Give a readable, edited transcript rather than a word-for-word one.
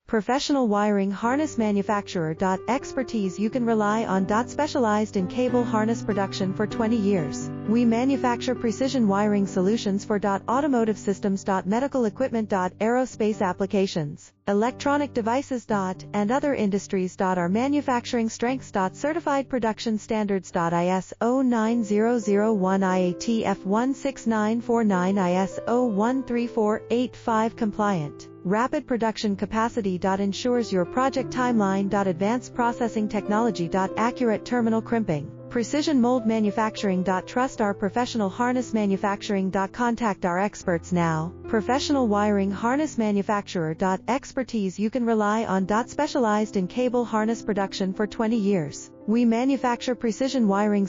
Professional wiring harness manufacturer. Expertise you can rely on. Specialized in cable harness production for 20 years. We manufacture precision wiring solutions for automotive systems, medical equipment, aerospace applications, electronic devices, and other industries. Our manufacturing strengths. Certified production standards. ISO 9001 IATF 16949 ISO 13485 compliant. Rapid production capacity. Ensures your project timeline. Advanced processing technology. Accurate terminal crimping. Precision mold manufacturing. Trust our professional harness manufacturing. Contact our experts now. Professional wiring harness manufacturer. Expertise you can rely on. Specialized in cable harness production for 20 years. We manufacture precision wiring